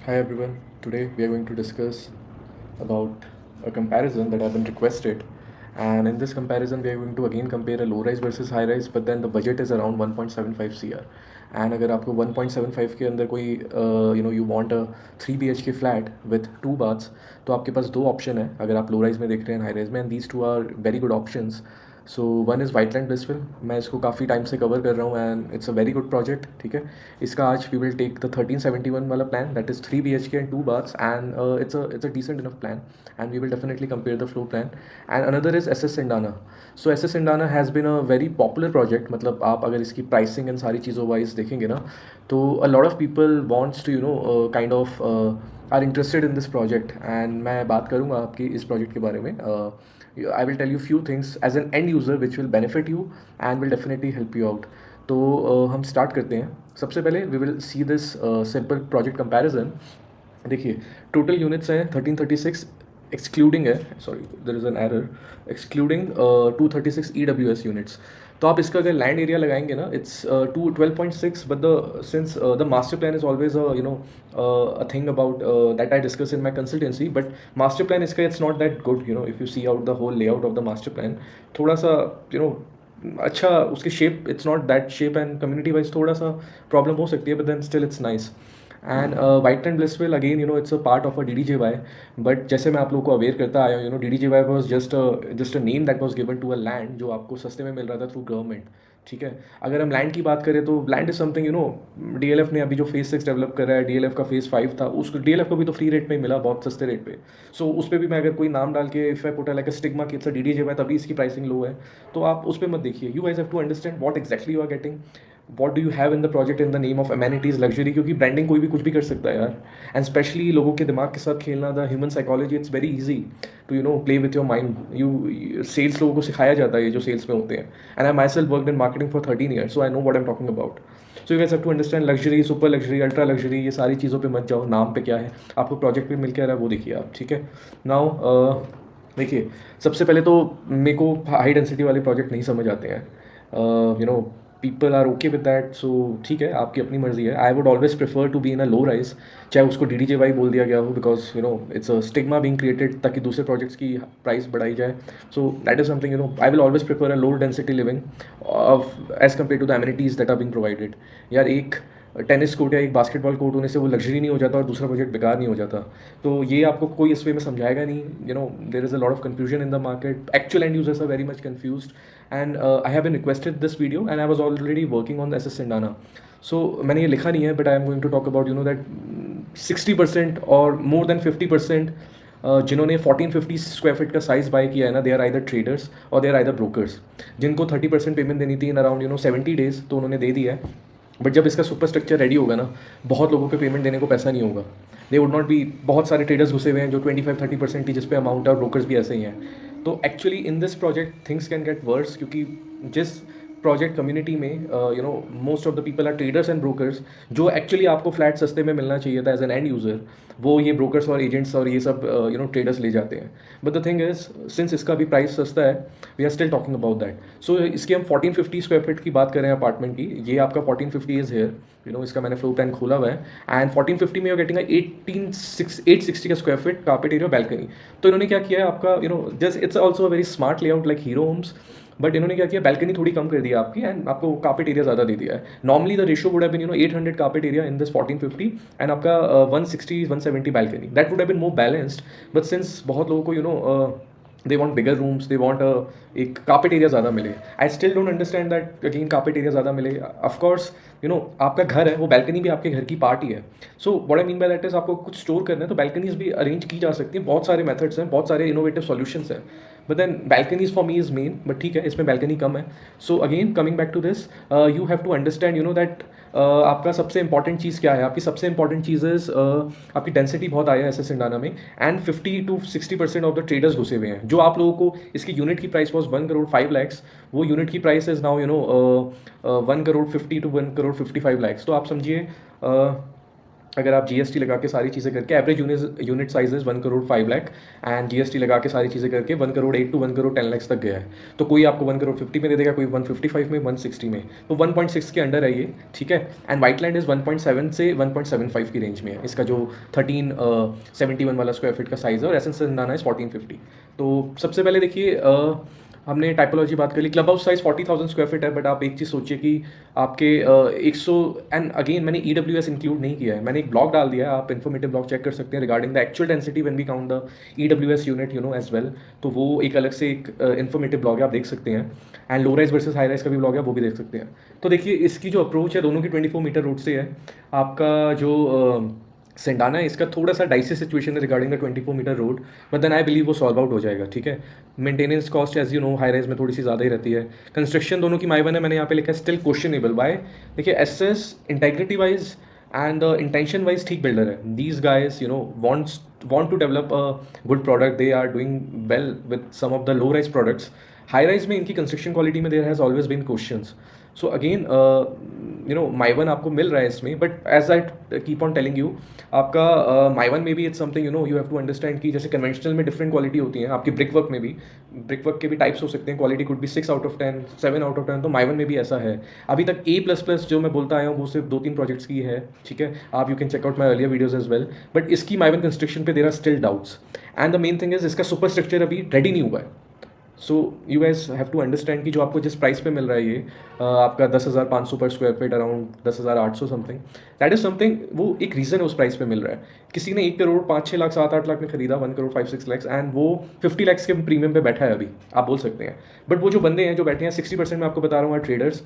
Hi everyone. Today we are going to discuss about a comparison that have been requested. And in this comparison, we are going to again compare a low rise versus high rise, but then the budget is around 1.75 CR. And अगर आपको 1.75 के अंदर कोई you want a 3 BHK flat with 2 baths, तो आपके पास दो option है अगर आप लो राइज में देख रहे हैं हाई राइज में, and these two are very good options. So one is Whiteland Blissful. मैं इसको काफ़ी टाइम से कवर कर रहा हूँ and it's a very good project. ठीक है, इसका आज वी विल टेक द 1371 वाला plan, that is 3 BHK and 2 baths, and it's a decent enough plan, and we will definitely compare the floor plan. And another is S S Cendana. So S S Cendana has been a very popular project. मतलब आप अगर इसकी pricing and सारी चीज़ों wise देखेंगे ना, तो a lot of people wants to kind of are interested in this project. And मैं बात करूँगा आपकी इस प्रोजेक्ट के बारे में. I will tell you few things as an end user which will benefit you and will definitely help you out. तो हम स्टार्ट करते हैं. सबसे पहले we will see this simple project comparison. देखिए, टोटल यूनिट्स हैं 1336, एक्सक्लूडिंग है, sorry there is an error, excluding 236 EWS units. तो आप इसका अगर लैंड एरिया लगाएंगे ना, it's 12.6, but the since the master plan is always a thing about that I discuss in my consultancy, but master plan इसका it's not that good. If you see out the whole layout of the master plan, थोड़ा सा अच्छा उसकी shape, it's not that shape, and community wise थोड़ा सा problem हो सकती है, but then still it's nice. And white and Blissful again it's a part of a DDJY. But जैसे मैं आप लोगों को अवेयर करता आया हूँ, DDJY was just a name that was given to a land जो आपको सस्ते में मिल रहा था थ्रू गवर्नमेंट. ठीक है, अगर हम लैंड की बात करें तो लैंड इज समथिंग DLF ने अभी जो फेज 6 डेवलप कर रहा है, DLF का फेज 5 था, उस DLF को भी तो फ्री रेट में ही मिला, बहुत सस्ते रेट पे. सो उस पर भी मैं अगर कोई नाम डाल के if I put like a stigma कि इट्स अ DDJY, तभी इसकी प्राइसिंग लो है. तो आप उस पर मत देखिए. You guys have to understand what exactly you are getting, what do you have in the project in the name of amenities luxury. क्योंकि ब्रांडिंग कोई भी कुछ भी कर सकता है यार, एंड स्पेशली लोगों के दिमाग के साथ खेलना, the human psychology, it's very easy to play with your mind. Sales लोगों को सिखाया जाता है, ये जो सेल्स में होते हैं. And I myself worked in marketing for 13 years, so I know what I am talking about. So you guys have to understand luxury, super luxury, ultra luxury, ये सारी चीज़ों पे मत जाओ. नाम पे क्या है आपको प्रोजेक्ट पे मिल के आ रहा है वो देखिए आप. ठीक है, नाउ देखिए, सबसे पहले तो मेरे को हाई डेंसिटी वाले प्रोजेक्ट नहीं समझ आते हैं. People are okay with that, so ठीक है, आपकी अपनी मर्जी है. I would always prefer to be in a low rise, चाहे उसको DDJY बोल दिया गया हो, because it's a stigma being created ताकि दूसरे प्रोजेक्ट्स की प्राइस बढ़ाई जाए. So that is something I will always prefer a low density living as compare to the amenities that are being provided. यार, एक टेनिस कोर्ट या एक basketball court होने से वो लग्जरी नहीं हो जाता और दूसरा प्रोजेक्ट बेकार नहीं हो जाता. तो ये आपको कोई इस वे में समझाएगा नहीं. There is a lot of confusion in the market. Actual end users are very much confused, and I have been requested this video and I was already working on S S Cendana. So मैंने ये लिखा नहीं है, but I am going to talk about that 60% और more than 50% जिन्होंने 1450 square feet का size buy किया है ना, दे आर आइदर ट्रेडर्स और दे आर आइदर ब्रोकर्स. जिनको 30% पेमेंट देनी थी इन अराउंड 70 डेज, तो उन्होंने दे दिया है. बट जब इसका सुपर स्ट्रक्चर रेडी होगा ना, बहुत लोगों पे पेमेंट देने को पैसा नहीं होगा. दे वुड नॉट बी, बहुत सारे ट्रेडर्स घुसे हुए हैं जो 25-30% ही जिस पे अमाउंट है, और ब्रोकर्स भी ऐसे ही हैं. तो actually in this project things can get worse, क्योंकि जिस प्रोजेक्ट कम्युनिटी में most of the people are traders and brokers, जो एक्चुअली आपको फ्लैट सस्ते में मिलना चाहिए था एज एन एंड यूज़र, वो ये ब्रोकर्स और एजेंट्स और ये सब ट्रेडर्स ले जाते हैं. But the thing is, since इसका भी प्राइस सस्ता है, we are still talking about that. So इसकी हम 1450 स्क्वायर फीट की बात करें अपार्टमेंट की, ये आपका 1450 इज हेयर. इसका मैंने फ्लोर प्लान खोला हुआ है, एंड 1450 में यू गेटिंग 860 का square feet carpet area balcony. तो इन्होंने क्या किया है आपका, just it's also a very smart layout like Hero Homes. But इन्होंने क्या किया, बैल्कनी थोड़ी कम कर दिया आपकी, एंड आपको कार्पेट एरिया ज़्यादा दे दिया है. Normally the ratio would have been 800 carpet area in this 1450, and आपका 160-170 balcony. That would have been more balanced. But since बहुत लोगों को they want bigger rooms, they want एक कार्पेट एरिया ज़्यादा मिले. I still don't understand that again carpet area ज़्यादा मिले. Of course आपका घर है, वो बैल्कनी भी आपके घर की पार्ट ही है. So what I mean by that is, आपको कुछ स्टोर करना है तो बैल्कनीज भी अरेंज की जा सकती है. बहुत सारे मेथड्स हैं, बहुत सारे इनोवेटिव सॉल्यूशंस हैं. But then balconies for me is main, but ठीक है, इसमें बैल्कनी कम है. So again coming back to this, you have to understand that आपका सबसे इंपॉर्टेंट चीज़ क्या है. आपकी सबसे इंपॉर्टेंट चीज़ इज आपकी डेंसिटी बहुत आया है ऐसे सिंडाना में, एंड 50-60% ऑफ द ट्रेडर्स घुसे हुए हैं. जो आप लोगों को इसकी यूनिट की प्राइस वॉज 1 करोड़ 5 लाख, वो यूनिट की price is now 1 crore 50 to 1 crore 55 lakh. तो आप समझिए अगर आप जीएसटी लगा के सारी चीज़ें करके, average unit size is 1 crore 5 lakh, and GST लगा के सारी चीज़ें करके 1 करोड़ 8 to 1 करोड़ 10 लाख तक गया है। तो कोई आपको 1 करोड़ 50 में दे देगा, कोई 155 में, 160 में, तो 1.6 के अंडर है ये, ठीक है। एंड वाइट लैंड इज 1.7 से 1.75 की रेंज में है इसका जो 1371 वाला स्क्वायर फीट का साइज़ है, और एसेंस सिंधाना इज 1450। तो सबसे पहले देखिए, हमने टाइपोलॉजी बात कर ली। Clubhouse size 40,000 square feet है, बट आप एक चीज़ सोचिए कि आपके 100, एंड अगेन मैंने EWS इंक्लूड नहीं किया है, मैंने एक ब्लॉग डाल दिया है, आप इन्फॉर्मेटिव ब्लॉग चेक कर सकते हैं regarding the actual density when we count the EWS unit as well. तो वो एक अलग से एक इन्फॉर्मेटिव ब्लॉग है, आप देख सकते हैं। And low rise versus high rise का भी ब्लॉग है, वो भी देख सकते हैं। तो देखिए इसकी जो अप्रोच है दोनों की 24 मीटर रोड से है। आपका जो सेंडाना है इसका थोड़ा सा डाइसी सिचुएशन है regarding the 24 metre road, but then I believe वो सॉल्व आउट हो जाएगा, ठीक है। Maintenance cost as you know high rise में थोड़ी सी ज़्यादा ही रहती है। कंस्ट्रक्शन दोनों की माइवन है, मैंने यहाँ पे लिखा है स्टिल क्वेश्चनेबल। बाय देखिए SS integrity wise and intention wise ठीक बिल्डर है। These guys want to develop a good product, they are doing well with some of the low rise products. High rise में इनकी construction quality में there has always been questions. So again माइवन आपको मिल रहा है इसमें, but as I keep on telling you, आपका माइवन में भी it's something you have to understand कि जैसे कन्वेंशनल में डिफरेंट क्वालिटी होती है, आपकी ब्रिक वर्क में भी, ब्रिक वर्क के भी टाइप्स हो सकते हैं, क्वालिटी कुड भी 6 आउट ऑफ 10, 7 आउट ऑफ 10, तो माइवन में भी ऐसा है। अभी तक A++ जो मैं बोलता आया हूँ वो सिर्फ 2-3 प्रोजेक्ट्स की है, ठीक है। आप you can check out my earlier videos as well, but इसकी माइवन कंस्ट्रक्शन पे there are still doubts. And the main thing is इसका सुपर स्ट्रक्चर अभी रेडी नहीं हुआ है। So you guys have to understand कि जो आपको जिस प्राइस पे मिल रहा है ये आपका 10,500 पर square feet, around 10,800 something, that is something, वो एक रीज़न है उस प्राइस पे मिल रहा है। किसी ने 1 करोड़ 5-6 लाख 7-8 लाख में खरीदा, 1 करोड़ 5-6 लाख, एंड वो 50 लाख के प्रीमियम पे बैठा है अभी, आप बोल सकते हैं। बट वो जो बंदे हैं जो बैठे हैं 60% में आपको बता रहा हूँ, ट्रेडर्स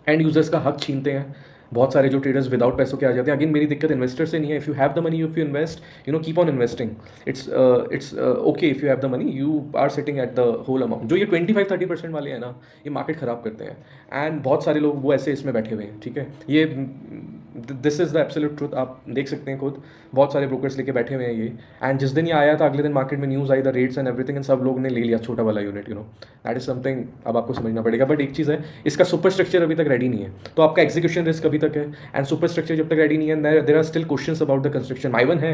एंड यूजर्स का हक छीनते हैं। बहुत सारे जो ट्रेडर्स विदाउट पैसों के आ जाते हैं। अगेन मेरी दिक्कत इन्वेस्टर से नहीं है, if you have the money, if you invest, keep on investing, it's okay if you have the money, you are sitting at the whole amount. जो ये 25-30% वाले हैं ना, ये मार्केट ख़राब करते हैं, एंड बहुत सारे लोग वो ऐसे इसमें बैठे हुए हैं, ठीक है। ये this is the absolute truth, आप देख सकते हैं खुद, बहुत सारे ब्रोकर्स लेके बैठे हुए हैं ये। एंड जिस दिन ये आया था अगले दिन मार्केट में news I, the rates and everything, and सब लोग ने ले लिया छोटा वाला यूनिट, दैट इज समथिंग अब आपको समझना पड़ेगा। बट एक चीज़ है, इसका सुपर स्ट्रक्चर अभी तक रेडी नहीं है, तो आपका एग्जीक्यूशन रिस्क अभी तक है, एंड सुपर स्ट्रक्चर जब तक रेडी नहीं है, there are still questions about the construction. माइवन है,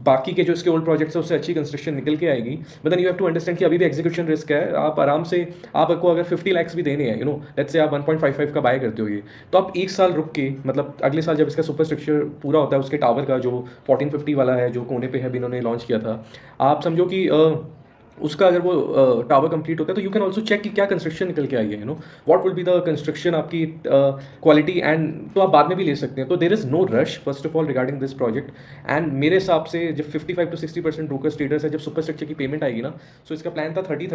बाकी के जो इसके ओल्ड प्रोजेक्ट्स है उससे अच्छी कंस्ट्रक्शन निकल के आएगी, but then you have to understand कि अभी भी एग्जीक्यूशन रिस्क है। आप आराम से, आपको अगर 50 लाख भी देने हैं, लेट्स से आप 1.55 का बाय करते हो ये, तो आप एक साल रुक के, मतलब अगले साल जब इसका सुपर स्ट्रक्चर पूरा होता है, उसके टावर का जो 1450 वाला है जो कोने पे है, भी इन्होंने लॉन्च किया था, आप समझो कि उसका अगर वो टावर कंप्लीट होता है, तो यू कैन ऑल्सो चेक कि क्या कंस्ट्रक्शन निकल के आई है, what will be the construction आपकी क्वालिटी, एंड तो आप बाद में भी ले सकते हैं। तो there is no rush first of all regarding this project, and मेरे हिसाब से जब 55 to 60% ब्रोकर स्टेटस है, जब सुपर स्ट्रक्चर की पेमेंट आएगी ना, सो इसका प्लान था 30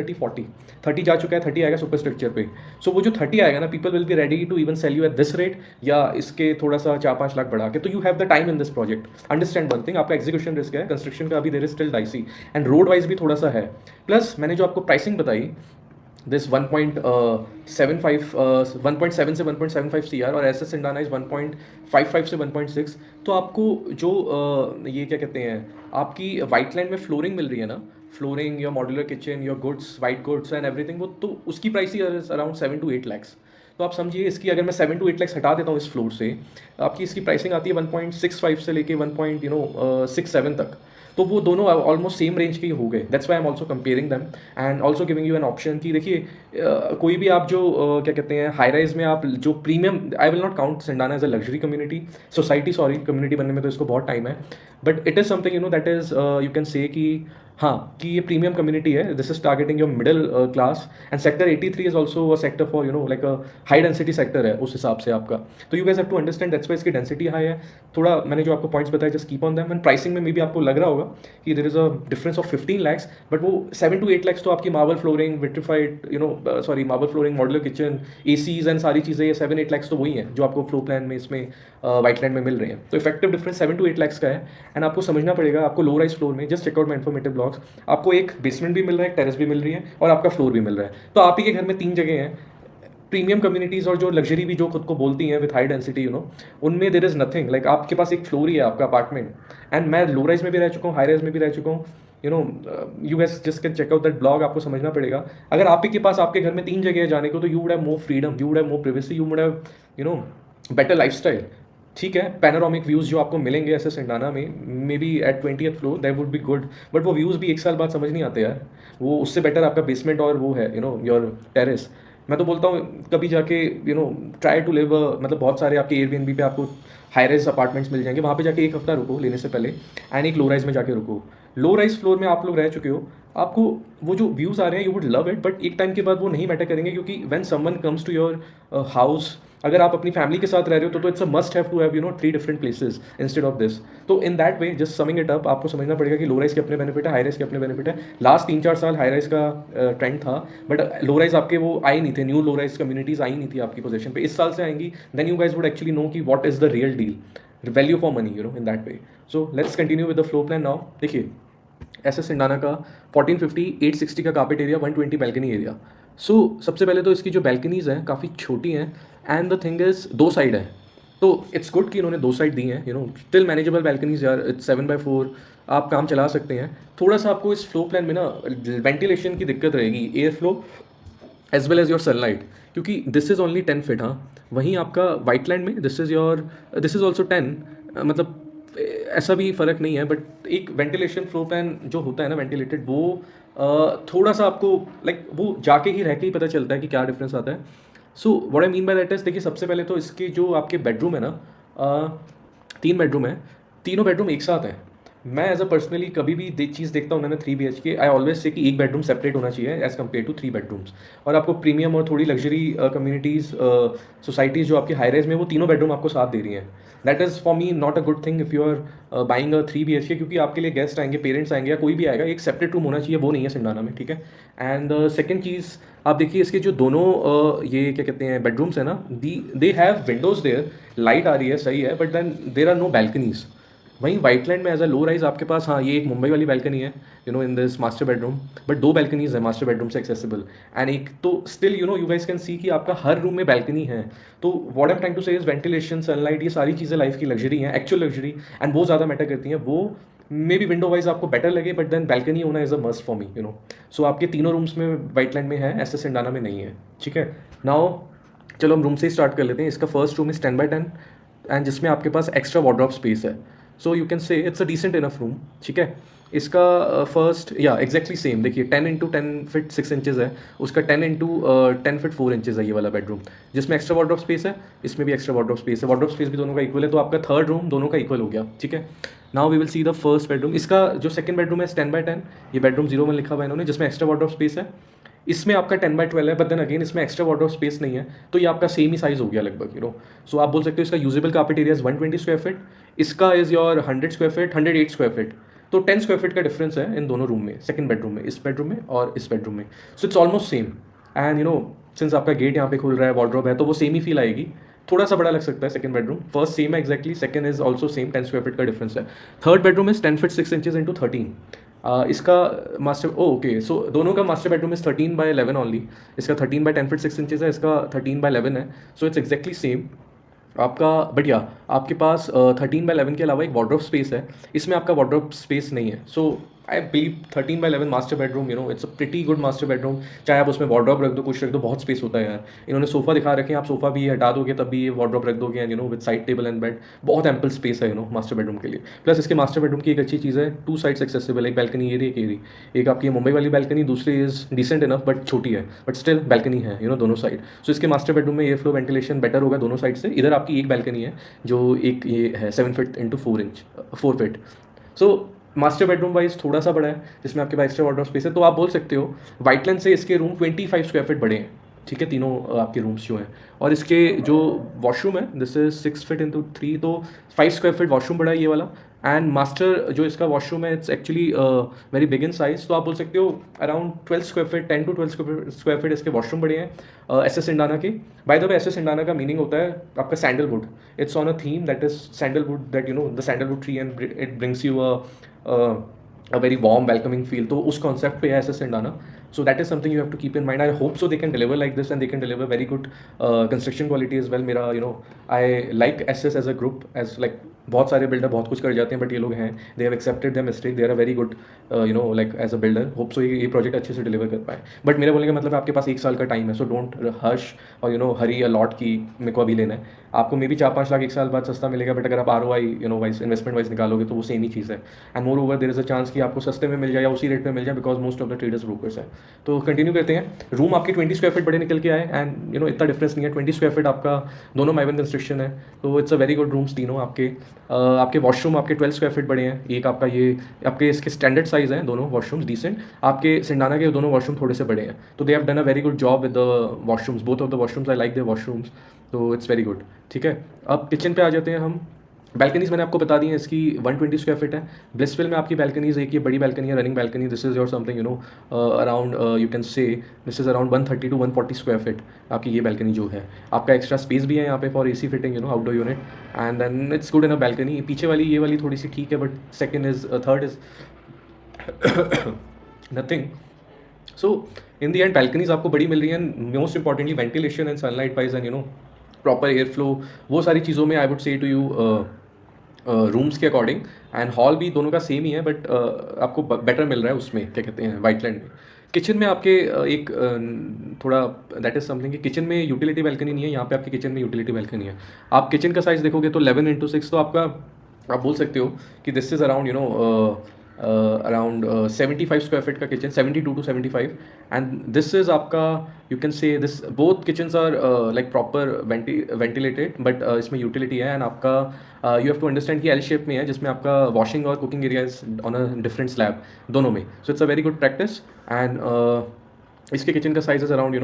जा चुका है, 30 आएगा सुपर स्ट्रक्चर पे। सो वो जो 30 आएगा ना, people will be ready to even sell you at this rate, या इसके थोड़ा सा 4-5 लाख बढ़ा के। तो you have the time in this project, understand one thing, आपका एग्जीक्यूशन रिस्क है, कंस्ट्रक्शन का अभी there is still dicey, and road wise भी थोड़ा सा है। प्लस मैंने जो आपको प्राइसिंग बताई, दिस 1.7 से 1.75 CR, और एस एस सिंडाना इज 1.55 से 1.6। तो आपको जो ये क्या कहते हैं, आपकी वाइट लैंड में फ्लोरिंग मिल रही है ना, flooring, your modular kitchen, your goods, white goods and everything, वो तो उसकी price he around 7 to 8 lakhs। तो आप समझिए इसकी, अगर मैं 7 to 8 lakhs हटा देता हूँ इस फ्लोर से, आपकी इसकी प्राइसिंग आती है 1.65 से लेके 1.67 तक। तो वो दोनों ऑलमोस्ट सेम रेंज के ही हो गए। That's why I am also comparing them, and also giving you an option कि देखिए कोई भी आप जो क्या कहते हैं हाई राइज में आप जो premium, I will not count Cendana as a luxury community, society, sorry, community बनने में तो इसको बहुत टाइम है, but it is something that is you can say कि हाँ, कि ये प्रीमियम कम्युनिटी है, this is targeting your middle class, and sector 83 is also a sector for like a high density sector है उस हिसाब से आपका। तो you guys have to understand that's why इसकी डेंसिटी हाई है। थोड़ा मैंने जो आपको पॉइंट्स बताए, just keep on them, and pricing में मे भी आपको लग रहा होगा कि there is a difference of 15 lakhs, but वो 7 to 8 lakhs तो आपकी marble flooring, vitrified sorry marble flooring, modular kitchen, ACs and सारी चीज़ें, ये 7-8 lakhs तो वही हैं जो आपको फ्लोर प्लान में इसमें वाइट लैंड में मिल रहे हैं। तो इफेक्टिव डिफरेंस 7 to 8 lakhs का है, एंड आपको समझना पड़ेगा, आपको लो राइज फ्लोर में, जस्ट चेकआउट माई इन्फॉर्मेटिव ब्लॉग्स, आपको एक बेसमेंट भी मिल रहा है, एक टेरेस भी मिल रही है, और आपका फ्लोर भी मिल रहा है। तो आप ही के घर में 3 जगह हैं। प्रीमियम कम्युनिटीज़ और जो लग्जरी भी जो खुद को बोलती हैं विथ हाई डेंसिटी, उनमें देर इज़ नथिंग, लाइक आपके पास एक फ्लोर ही है आपका अपार्टमेंट, एंड मैं लो राइज में भी रह चुका हूँ, हाई राइज में भी रह चुका हूँ, you guys just can check out that blog. आपको समझना पड़ेगा, अगर आप ही के पास आपके घर में 3 जगह है जाने को, तो you would have more freedom, you would have more privacy, you would have better life style. ठीक है, पैनोरामिक व्यूज़ जो आपको मिलेंगे ऐसे सिंडाना में, maybe at 20th floor that would be good, but वो व्यूज़ भी 1 साल बाद समझ नहीं आते यार। वो उससे बेटर आपका बेसमेंट और वो है योर टेरेस। मैं तो बोलता हूँ कभी जाके ट्राई टू लिव, मतलब बहुत सारे आपके एयरबीएनबी पे आपको हाई राइज अपार्टमेंट्स मिल जाएंगे, वहाँ पे जाके 1 हफ्ता रुको लेने से पहले, एंड एक लो राइज में जाके रुको। लो राइज फ्लोर में आप लोग रह चुके हो, आपको वो जो व्यूज़ आ रहे हैं you would love it, but एक टाइम के बाद वो नहीं मैटर करेंगे, क्योंकि when someone comes to your house, अगर आप अपनी फैमिली के साथ रह रहे हो तो it's a must have to have 3 different places instead of this. तो in that way, just summing it up, आपको समझना पड़ेगा कि लो राइज के अपने बेनिफिट है, हाई राइज के अपने बेनिफिट है। लास्ट 3-4 साल हाई राइज का ट्रेंड था, बट लो राइज आपके वो आए नहीं थे, न्यू लो राइज कम्युनिटीज आई नहीं थी आपकी पोजीशन पे। इस साल से आएंगी, then you guys would actually know कि what is the real deal, value for money, in that way. So let's continue with the floor plan now. देखिए, एस एस सिंडाना का 1450 860 का कार्पेट एरिया, 120 बैल्कनी एरिया। सो सबसे पहले तो इसकी जो balconies हैं काफ़ी छोटी हैं, and the thing is 2 side है, तो इट्स गुड कि इन्होंने 2 साइड दी हैं, स्टिल मैनेजेबल बैल्कनीज यार, इट्स 7/4, आप काम चला सकते हैं। थोड़ा सा आपको इस फ्लो प्लान में ना वेंटिलेशन की दिक्कत रहेगी, air flow as well as your sunlight, क्योंकि दिस इज़ ओनली 10 फीट। हाँ, वहीं आपका वाइट लैंड में दिस इज़ ऑल्सो 10, मतलब ऐसा भी फ़र्क नहीं है, बट एक वेंटिलेशन फ्लो प्लान जो होता है ना वेंटिलेटेड, वो थोड़ा सा आपको लाइक वो जाके ही रह के ही पता चलता है कि क्या डिफरेंस आता है। So what I mean by that is, देखिए सबसे पहले तो इसके जो आपके बेडरूम है ना, 3 बेडरूम है, तीनों बेडरूम एक साथ हैं। मैं एज अ पर्सनली कभी भी चीज़ देखता हूँ ना 3 BHK, आई ऑलवेज से कि एक बेडरूम सेपरेट होना चाहिए एज कम्पेयर टू 3 बेडरूम्स। और आपको प्रीमियम और थोड़ी लग्जरी कम्युनिटीज़ सोसाइटीज़ जो आपकी हाई राइज में, वो तीनों बेडरूम आपको साथ दे रही हैं। That is for me not a good thing if you are buying a 3 BHK, क्योंकि आपके लिए गेस्ट आएंगे, पेरेंट्स आएंगे या कोई भी आएगा, एक सेपरेट रूम होना चाहिए, वो नहीं है सिंडाना में, ठीक है। एंड सेकेंड चीज़, आप देखिए इसके जो दोनों ये क्या कहते हैं बेडरूम्स है ना, they have windows there, light आ रही है, सही है, but then there are no balconies. वहीं वाइटलैंड में एज अ लो राइज आपके पास, हाँ, ये एक मुंबई वाली बैल्कनी है in this master bedroom, but 2 balconies है मास्टर बेडरूम से एक्सेसिबल, एंड एक तो still you guys can see कि आपका हर रूम में बैल्कनी है। तो what I am trying to say is ventilation, sunlight, ये सारी चीज़ें लाइफ की लग्जरी हैं, एक्चुअल लग्जरी, एंड वो ज़्यादा मैटर करती हैं। वो मे बी विंडो वाइज आपको बेटर लगे, बट देन बैल्कनी होना is a must for me. So आपके तीनों रूम्स में वाइटलैंड में है, ऐसे सिंडाना में नहीं है, ठीक है। नाउ चलो हम रूम से ही स्टार्ट कर लेते हैं। इसका फर्स्ट रूम इज 10/10, एंड जिसमें आपके पास एक्स्ट्रा वार्डरोब स्पेस है, so you can say it's a decent enough room, ठीक है। इसका फर्स्ट या एग्जैक्टली सेम, देखिए 10x10 फीट 6 इंचज़ है, उसका 10x10 फीट 4 इंचज़ है ये वाला बेडरूम, जिसमें एक्स्ट्रा वार्डरोब स्पेस है, इसमें भी एक्स्ट्रा वार्डरोब स्पेस है, वार्डरोब स्पेस भी दोनों का इक्वल है, तो आपका थर्ड रूम दोनों का इक्वल हो गया, ठीक है। Now we will see the first bedroom. इसका जो सेकंड बेडरूम है 10/10, ये बेडरूम 0 में लिखा हुआ है इन्होंने, जिसमें एक्स्ट्रा वार्डरोब स्पेस है। इसमें आपका 10/12 है, बट देन अगेन इसमें एक्स्ट्रा वार्डरोब स्पेस नहीं है, तो ये आपका सेम ही साइज हो गया लगभग, सो आप बोल सकते हो इसका usable carpet area is 120 square feet, इसका is your 100 square feet, 108 square feet. तो 10 स्क्वायर फीट का डिफरेंस है इन दोनों रूम में, सेकंड बेडरूम में, इस बेडरूम में और इस बेडरूम में। So it's almost same, and since आपका गेट यहाँ पे खुल रहा है, वार्डरोब है, तो वो सेम ही फील आएगी। थोड़ा सा बड़ा लग सकता है सेकंड बेडरूम, फर्स्ट सेम है exactly, second is also same, 10 square feet का डिफरेंस है। Third bedroom is 10 feet 6 inches into 13। इसका मास्टर ओके, सो दोनों का मास्टर बेडरूम इज 13/11 ओनली। इसका 13/10 फीट 6 इंचेस है, इसका 13/11 है, सो इट्स एक्जैक्टली सेम आपका। बट या आपके पास 13/11 के अलावा एक वार्डरोब स्पेस है, इसमें आपका वार्डरोब स्पेस नहीं है। So I believe 13/11 master bedroom, it's a pretty good master bedroom. चाहे आप उसमें वार्डरोब रख दो, कुछ रख दो, बहुत स्पेस होता है यार। इन्होंने सोफा दिखा रखे हैं, आप सोफा भी हटा दोगे तब भी ये वार्डरोब रख दोगे, and with side table and bed, बहुत एम्पल स्पेस है मास्टर बेडरूम के लिए। प्लस इसके मास्टर बेडरूम की एक अच्छी चीज़ है, 2 साइड्स एक्सेसिबल, एक बैल्कनी एरिया, एक एरिया, एक आपकी मुंबई वाली बैल्कनी, दूसरी इज डिसेंट इनफ बट छोटी है, बट स्टिल बैल्कनी है दोनों साइड। सो इसके मास्टर बेडरूम में एयर फ्लो वेंटिलेशन बेटर होगा दोनों साइड से। इधर आपकी एक बैल्कनी है जो एक ये है 7 feet 4 inch 4 feet. So master bedroom wise थोड़ा सा बड़ा है, जिसमें आपके पास एक्स्ट्रा वार्डरोब स्पेस है, तो आप बोल सकते हो वाइटलैंड से इसके रूम 25 स्क्वायर फीट बड़े हैं, ठीक है, तीनों आपके रूम्स जो हैं। और इसके जो वॉशरूम है, दिस इज 6 फीट 3, तो 5 स्क्वायर फीट वॉशरूम बड़ा है ये वाला। एंड मास्टर जो इसका वॉशरूम है, it's actually very big in size, तो आप बोल सकते हो around 12 square feet 10 to 12 square feet इसके वॉशरूम बड़े हैं एस एस इंडाना के। By the way S S Cendana का मीनिंग होता है आपका sandalwood, it's on a theme that is sandalwood, that the sandalwood tree, and it brings you a very warm welcoming feel, तो उस concept पे है S S Cendana. So that is something you have to keep in mind. I hope so they can deliver like this, and they can deliver very good construction quality as well. मेरा I like SS as a group, as like बहुत सारे builder बहुत कुछ कर जाते हैं, but ये लोग हैं, they have accepted their mistake, they are a very good like as a builder. Hope so ये प्रोजेक्ट अच्छे से डिलीवर कर पाए। बट मेरा बोलने का मतलब आपके पास 1 साल का टाइम है, सो डोंट हर्श और हरी अ लॉट की मेरे को अभी लेना है। आपको मे बी 4-5 लाख 1 साल बाद सस्ता मिलेगा, बट अगर आप ROI वाइज इन्वेस्टमेंट वाइज निकालोगे तो वो सेम ही चीज़ है। And more over there is a chance कि आपको सस्ते में मिल जाए या उसी रेट में मिल जाए, because most of the traders brokers है। तो कंटिन्यू करते हैं। रूम आपके 20 स्क्वायर फीट बड़े निकल के आए, एंड इतना डिफरेंस नहीं है। 20 स्क्वायर फीट आपका दोनों माइवन कंस्ट्रक्शन है, तो it's a very good rooms तीनों आपके। आपके वॉशरूम आपके 12 स्क्वायर फीट बड़े हैं। एक आपका ये आपके इसके स्टैंडर्ड साइज़ हैं दोनों वॉशरूम्स डिसेंट। आपके सिंडाना के दोनों वॉशरूम थोड़े से बड़े हैं, तो they have done a very good job with the washrooms, both of the washrooms I like the washrooms, तो इट्स वेरी गुड। ठीक है, अब किचन पे आ जाते हैं हम। बैल्कनीज मैंने आपको बता दी है, इसकी 120 स्क्वायर फीट है। ब्लिसफिल में आपकी बैल्कनीज, एक ये बड़ी बैल्कनी है, running balcony, this is your something around you can say this is around 130 to 140 square feet आपकी ये बैल्कनी जो है। आपका एक्स्ट्रा स्पेस भी है यहाँ पे for AC fitting, outdoor unit, and then it's good in a balcony. पीछे वाली ये वाली थोड़ी सी ठीक है, but second is third is nothing. So in the end balconies आपको बड़ी मिल रही है, most importantly ventilation and sunlight wise and proper air flow, वो सारी चीज़ों में I would say to you rooms के अकॉर्डिंग। एंड हॉल भी दोनों का सेम ही है, बट आपको बेटर मिल रहा है उसमें, क्या कहते हैं, वाइटलैंड में। किचन में आपके एक थोड़ा दैट इज समथिंग कि किचन में यूटिलिटी बैल्कनी नहीं है, यहाँ पे आपके किचन में यूटिलिटी बैल्कनी है। आप किचन का साइज़ देखोगे तो 11x6, तो आपका आप बोल सकते हो कि this is around around 75 square feet का kitchen, 72 to 75। And this is आपका, you can say this both kitchens are like proper ventilated, but इसमें यूटिलिटी है। एंड आपका यू हैव टू अंडरस्टैंड कि एल शेप में है, जिसमें आपका वॉशिंग और cooking area is on a different slab दोनों में, so it's a very good practice. And इसके किचन का size is around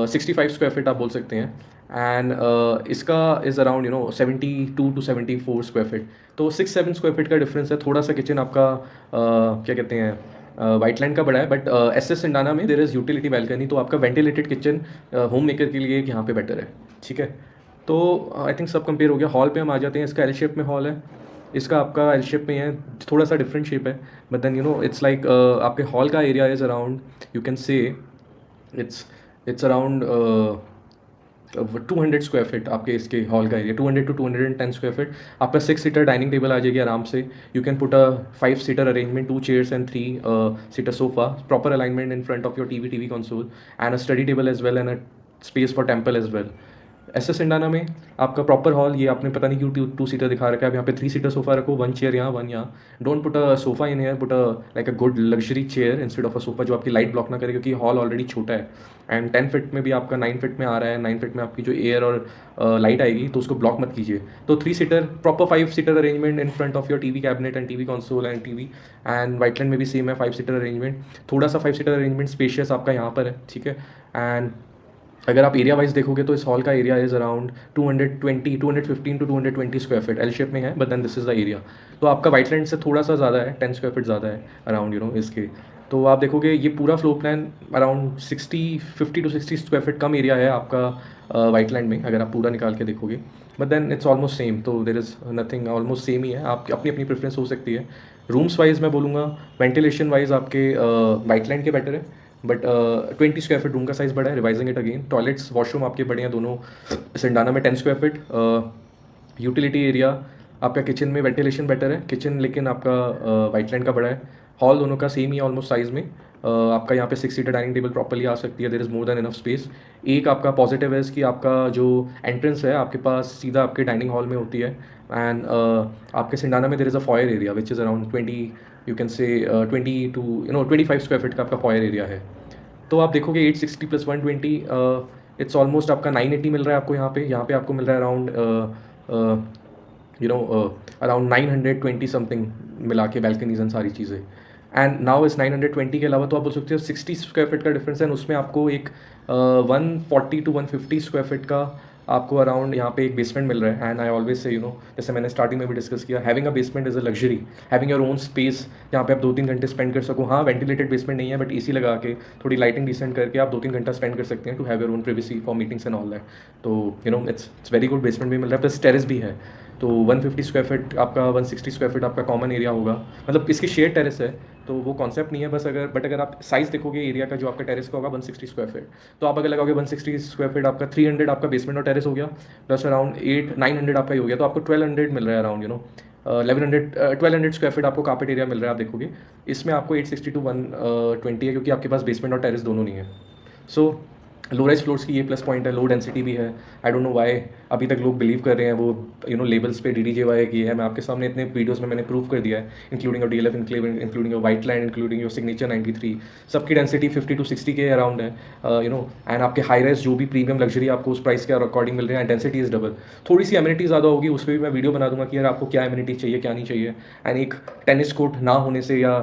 65 square feet आप बोल सकते हैं। एंड इसका is around 72 to 74 square feet, तो 6-7 स्क्वायर फीट का डिफरेंस है। थोड़ा सा किचन आपका क्या कहते हैं, वाइटलैंड का बड़ा है, बट SS सिंडाना में देर इज़ यूटिलिटी बैल्कनी, तो आपका वेंटिलेटेड किचन होम मेकर के लिए यहाँ पे बेटर है। ठीक है, तो आई थिंक सब कंपेयर हो गया। हॉल पे हम आ जाते हैं। इसका एल शेप में हॉल है, इसका आपका एल शेप में है, थोड़ा सा डिफरेंट शेप है, बट देन इट्स लाइक आपके हॉल का area is around, you can say it's it's around 200 square feet आपके इसके हॉल का एरिया, 200 to 210 स्क्वायर फीट। आपका 6 सीटर डाइनिंग टेबल आ जाएगी आराम से। You can put a 5 seater arrangement, 2 chairs and 3 seater sofa, proper alignment in front of your TV console, and a study table as well, and a space for temple as well. SS सिंडाना में आपका proper hall, ये आपने पता नहीं क्यों 2 seater दिखा रखा है। आप यहाँ पे 3 सीटर सोफा रखो, 1 चेयर यहाँ, 1 यहाँ। Don't put a sofa in here, put a like a good luxury chair instead of a sofa, जो आपकी लाइट ब्लॉक ना करे, क्योंकि हॉल ऑलरेडी छोटा है। एंड 10 फीट में भी आपका 9 फीट में आ रहा है, 9 फीट में आपकी जो एयर और लाइट आएगी, तो उसको ब्लॉक मत कीजिए। तो 3 seater proper 5 seater arrangement in front of your TV cabinet and TV console and TV. And Whiteland में भी सेम है, 5 सीटर अरेंजमेंट। थोड़ा सा 5 सीटर अरेंजमेंट स्पेशियस आपका यहाँ पर है। ठीक है, एंड अगर आप एरिया वाइज देखोगे तो इस हॉल का area is around 215 to 220 square feet, L shape में है, but then this is the area. तो आपका वाइटलैंड से थोड़ा सा ज़्यादा है, 10 स्क्वायर फीट ज़्यादा है अराउंड इसके। तो आप देखोगे ये पूरा floor plan around 50 to 60 square feet come area है आपका वाइटलैंड में, अगर आप पूरा निकाल के देखोगे। But then it's almost same, तो there is nothing, almost same ही है। आप अपनी अपनी प्रेफरेंस हो सकती है। रूम्स वाइज मैं बोलूँगा, वेंटिलेशन वाइज आपके वाइटलैंड के बेटर है, बट 20 स्क्वायर फीट रूम का साइज़ बड़ा है। Revising it again, toilets washroom आपके बड़े हैं दोनों। सिंडाना में 10 स्क्वायर फीट यूटिलिटी एरिया। आपका किचन में वेंटिलेशन बेटर है, किचन लेकिन आपका वाइटलैंड का बड़ा है। हॉल दोनों का सेम ही है ऑलमोस्ट साइज़ में। आपका यहाँ पे 6 सीटर डाइनिंग टेबल प्रॉपर्ली आ सकती है, there is more than enough space. एक आपका पॉजिटिव है इसकी, आपका जो एंट्रेंस है आपके पास सीधा आपके डाइनिंग हॉल में होती है। एंड आपके सिंडाना में देर is a foyer area which is around 20, you can से 20 to 25 स्क्वायर फीट का आपका फॉयर एरिया है। तो आप देखोगे 860 + 120, इट्स ऑलमोस्ट आपका 980 मिल रहा है आपको यहाँ पे आपको मिल रहा है अराउंड अराउंड 920 समथिंग मिला के, बैल्कनीज एंड सारी चीज़ें। एंड नाउ इस 920 के अलावा तो आप बोल सकते हो 60 स्क्वायर फीट का डिफरेंस है, उसमें आपको एक 140 to 150 स्क्वायर फीट का आपको अराउंड यहाँ पे एक बेसमेंट मिल रहा है। एंड आई ऑलवेज से जैसे मैंने स्टार्टिंग में भी डिस्कस किया, having a basement is a luxury, having your own space जहाँ पे आप 2-3 घंटे स्पेंड कर सको। हाँ, वेंटिलेटेड बेसमेंट नहीं है, बट AC लगा के थोड़ी लाइटिंग डिसेंट करके आप 2-3 घंटा स्पेंड कर सकते हैं to have your own privacy for meetings and all that. तो इट्स वेरी गुड, बेसमेंट भी मिल रहा है, प्लस टेरेस भी है। तो 150 स्क्वायर फीट आपका 160 स्क्वायर फीट आपका कॉमन एरिया होगा, मतलब इसकी शेयर टेरेस है, तो वो कॉन्सेप्ट नहीं है बस। अगर आप साइज़ देखोगे एरिया का जो आपका टेरेस का होगा 160 स्क्वायर फीट, तो आप अगर लगाओगे 160 स्क्वायर फीट, आपका 300 आपका बेसमेंट और टेरेस हो गया, प्लस अराउंड 900 आपका ही हो गया, तो आपको 1200 मिल रहा है अराउंड 1200 स्क्वायर फीट आपको कार्पेट एरिया मिल रहा है। आप देखोगे इसमें आपको 860 टू 120 है, क्योंकि आपके पास बेसमेंट और टेरेस दोनों नहीं है। सो लो राइज फ्लोर्स की ये प्लस पॉइंट है, लो डेंसिटी भी है। आई डोंट नो वाई अभी तक लोग बिलीव कर रहे हैं वो लेबल्स पे DDJY की है। मैं आपके सामने इतने वीडियोस में मैंने प्रूव कर दिया है, including your DLF enclave, including your white land, including your signature 93, सबकी डेंसिटी 50 to 60 के अराउंड है। एंड आपके हाई राइज जो भी प्रीमियम लग्जरी आपको उस प्राइस के अकॉर्डिंग मिल रहे हैं, डेंसिटी इज डबल। थोड़ी सी एमिनिटी ज़्यादा होगी, उस पर भी मैं वीडियो बना दूंगा कि यार आपको क्या एमिनिटी चाहिए क्या नहीं चाहिए। एंड एक टेनिस कोर्ट ना होने से, या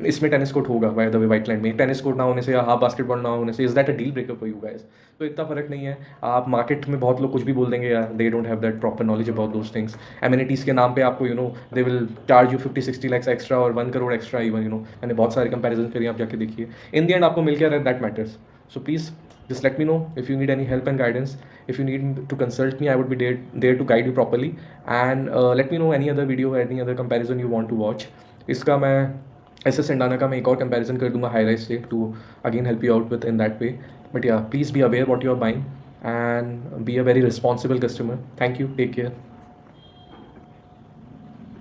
इसमें टेनिस कोर्ट होगा bye the way white land में, टेनिस कोर्ट ना होने से या हाफ बास्केटबॉल ना होने से, is that a deal breaker for you guys? तो इतना फर्क नहीं है। आप मार्केट में बहुत लोग कुछ भी बोल देंगे यार, they don't have that proper knowledge about those things. Amenities के नाम पे आपको they will charge you 50-60 lakhs extra और 1 crore एक्स्ट्रा इवन। मैंने बहुत सारे कंपेरिजन करिए, आप जाके देखिए। इन द एंड आपको मिल क्या रहा है, that matters. So please just let me know if you need any help and guidance. If you need to consult me, I would be there to guide you properly. And let me know any other video, any other comparison you want to watch. इसका मैं ऐसे सेंडाना का मैं एक और comparison कर दूंगा high rise से, to again help you out with in that way. But या please be aware what you are buying and be a very responsible customer. Thank you, take care.